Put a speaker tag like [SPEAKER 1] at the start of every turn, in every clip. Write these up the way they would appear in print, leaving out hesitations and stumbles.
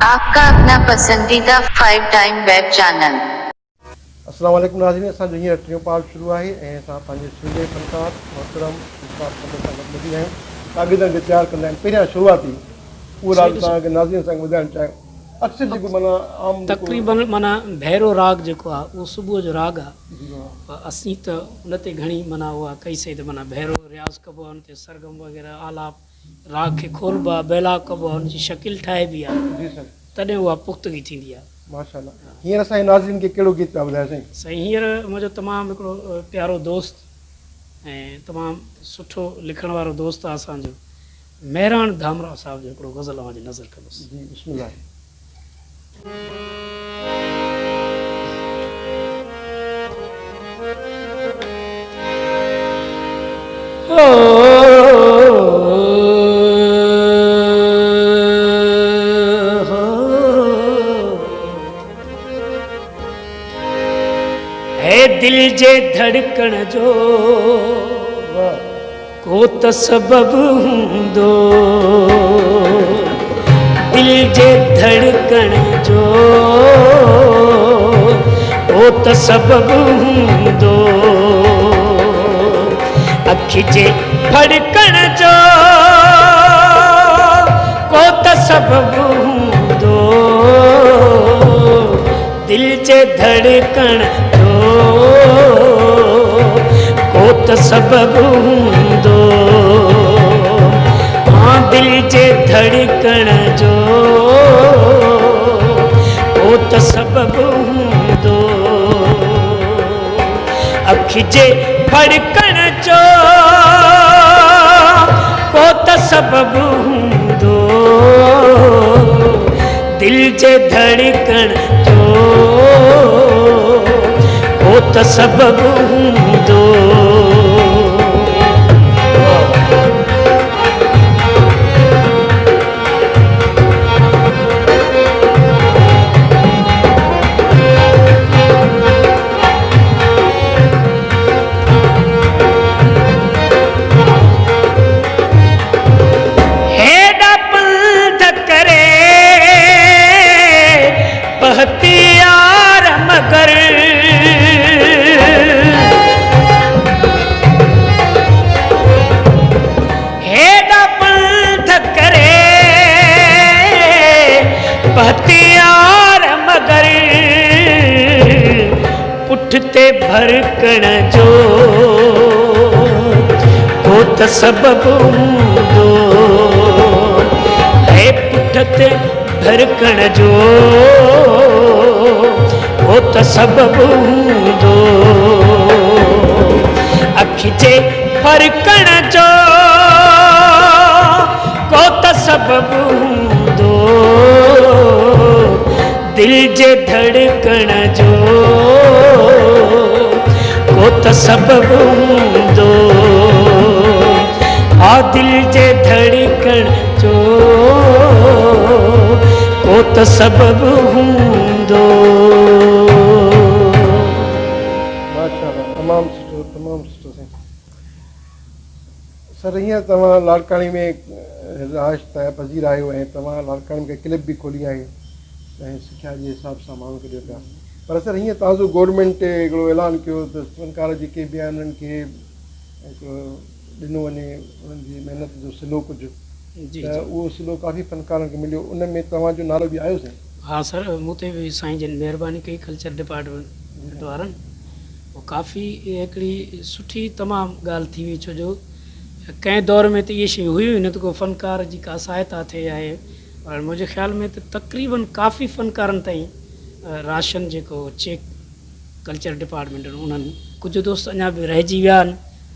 [SPEAKER 1] आपका अपना पसंदीदा 5 टाइम वेब चैनल।
[SPEAKER 2] अस्सलाम वालेकुम नाज़रीन, असांजो हींअर टियों पार्ट शुरू आहे ऐं असां पंहिंजे सूबे फनकार मोहतरम इस्मात सां गॾु ॿुधी आहियूं शागिर्दनि खे तयारु कंदा आहिनि। पहिरियां शुरूआती उहो राग तव्हांखे नाज़रीन सां ॿुधाइणु चाहियूं। अक्सर जेको माना आम
[SPEAKER 3] तक़रीबन माना भैरो राग जेको आहे उहो सुबुह जो राग आहे। असीं त उन ते घणी माना उहा कईसीं त माना भैरो रियाज़ कबो आहे, उन ते सरगम वग़ैरह आलाप राग खे खोलबो आहे, बैलाप कबो आहे, उनजी शकिल ठाहिबी आहे, तॾहिं उहा पुख़्तगी थींदी आहे।
[SPEAKER 2] माशाल्लाह। हींअर असांजे नाज़रीन खे कहिड़ो गीत पिया ॿुधायो साईं?
[SPEAKER 3] साईं हींअर मुंहिंजो तमामु हिकिड़ो प्यारो दोस्त ऐं तमामु सुठो लिखण वारो दोस्त आहे असांजो महिराण धामराव साहिब जो हिकिड़ो गज़ल अवांजी नज़र कंदुसि।
[SPEAKER 2] जी बिस्मिल्लाह।
[SPEAKER 3] है दिल जे धड़कण जो को त सबबु हूंदो, दिल जे धड़कण जो को त सबबु हूंदो, अखि जे फड़कण जो को त सबबु हूंदो, दिल जे धड़कण जो को त सबबु हूंदो। हाँ दिल जे धड़कण जो को त सबबु हूंदो, अखि जे फड़कण जो को त सबबु हूंदो, दिल जे धड़कण जो को त सबबु हूंदो। हेॾा पंध करे पहतियार मगर हेॾा पंध करे पहतियार मगर पुठिते भड़कण जो को त सबबु हूंदो, है पुठिते भड़कण जो को त सबबु हूंदो, अखि जे फड़कण जो को त सबबु हूंदो, दिल जे धड़कण जो को त सबबु हूंदो। आ दिल जे धड़कण जो को त सबबु हूंदो।
[SPEAKER 2] माशाल्लाह, तमामु सुठो, तमामु सुठो साईं। सर हींअर तव्हां लाड़काणी में राज त पज़ीर आहियो ऐं तव्हां लाड़काणी में क्लिप बि खोली आहे ऐं सिख्या जे हिसाब सां माण्हू खे ॾियो पिया, पर सर हीअं तव्हांजो गवर्नमेंट हिकिड़ो ऐलान कयो त फनकार जेके बि आहिनि उन्हनि खे हिकिड़ो ॾिनो वञे उन्हनि जी महिनत जो सिलो कुझु, त उहो सिलो काफ़ी फनकारनि खे मिलियो, उन में तव्हांजो नालो बि आयो साईं?
[SPEAKER 3] हाँ सर, मूं ते बि साईं जिन महिरबानी कई कल्चर डिपार्टमेंट वारनि, उहो काफ़ी हिकिड़ी सुठी तमामु ॻाल्हि थी हुई, छो जो कंहिं दौर में त इहे शयूं हुयूं न त को फ़नकार जी का सहायता थिए आहे, और मुंहिंजे ख़्याल में त तक़रीबन काफ़ी फ़नकारनि ताईं राशन जेको चेक कल्चर डिपार्टमेंट उन्हनि कुझु दोस्त अञा बि रहिजी विया आहिनि,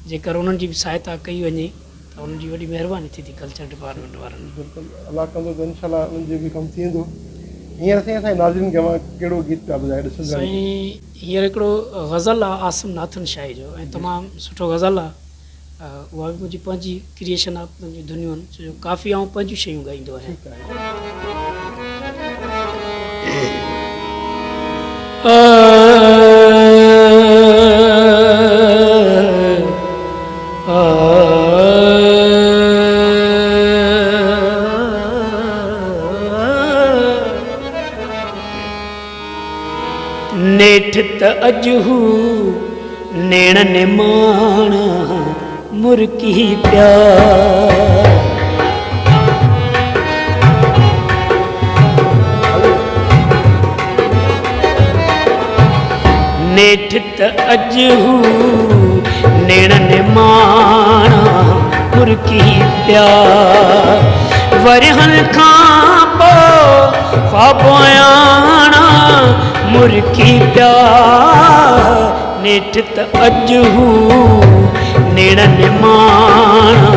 [SPEAKER 3] जेकर उन्हनि जी बि सहायता कई वञे त उन्हनि जी वॾी महिरबानी थींदी कल्चर डिपार्टमेंट वारनि।
[SPEAKER 2] बिल्कुलु अलाह कंदो त इनशाला उन्हनि जो बि कमु थी वेंदो। हींअर साईं असांजे नाज़रीन खे मां कहिड़ो गीत पिया ॿुधाए ॾिसंदा?
[SPEAKER 3] साईं हींअर हिकिड़ो गज़ल आहे आसिम नाथन शाही जो, ऐं तमामु सुठो गज़ल आहे, उहा बि मुंहिंजी पंहिंजी क्रिएशन आहे, मुंहिंजी धुनियूं आहिनि, छो जो काफ़ी आऊं पंहिंजूं शयूं ॻाईंदो आहियां। नेठ त अजहू नेण निमाणा मुर्की प्यार। नेठ त अजहू नेण निमाणा मुर्की प्यार। वरहन खां पोइ ख्वाबो आणा मुर्की प्यार। नेठ त अजहू नेण निमाणा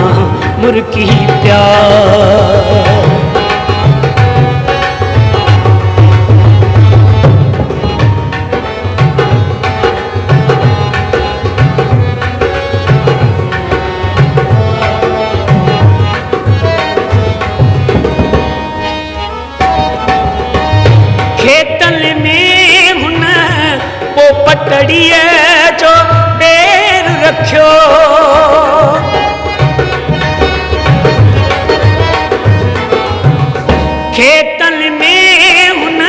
[SPEAKER 3] मुर्की प्यार। खेतन में हुन पोपटड़ीअ जो ॾेर रखियो। खेतन में हुन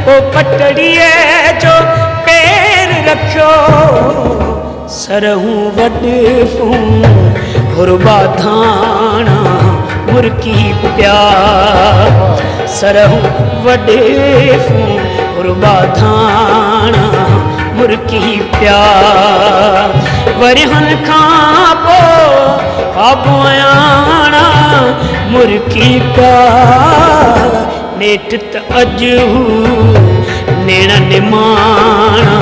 [SPEAKER 3] पोपटड़ीअ जो ॾेर रखियो। सरहूं वॾफूं हुरबा धाणा मुर्की प्यार। सरहूं वॾफूं हुरबा धाणा मुर्की प्यार। वरहन खां पोइ ख्वाबो आणा मुर्की प्यार। नेठ त अजहू नेण निमाणा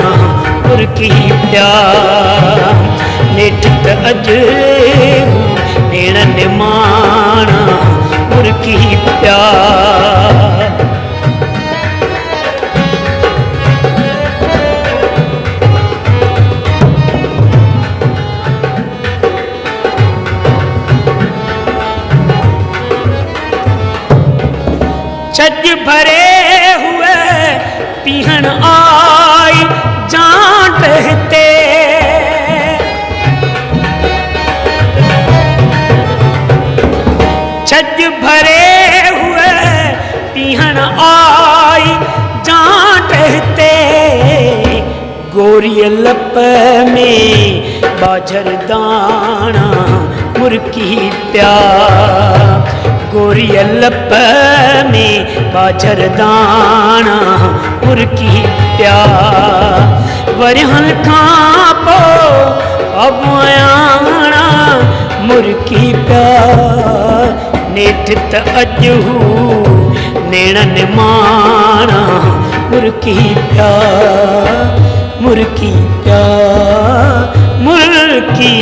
[SPEAKER 3] मुर्की प्यार। नेठ त अजहू नेण निमाणा मुर्की प्यार। छज भरे हुए पीहण आई जान रहते। छज भरे हुए पीहण आई जान रहते। गोरी लप में बाजर दाणा मुर्की प्यार। गोरी लप में बाजर दाणा मुर्की प्यार। वरहन खां पोइ ख्वाबो आणा मुर्की प्यार। नेठ त अजहू नेण निमाणा मुर्की प्यार। मुर्की प्यार मुर्की